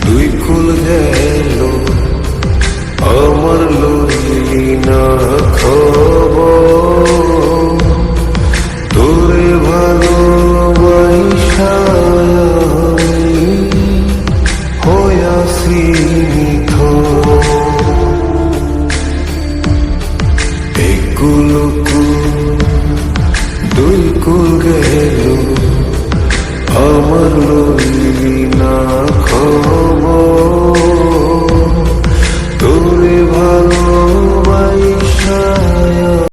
দুই কুল গেল আমার লইলি না খবর, তোরে ভালোবাসা হইয়াছি নিথর। এই কুল দুই কুল গেল আমার লইলি না খবর।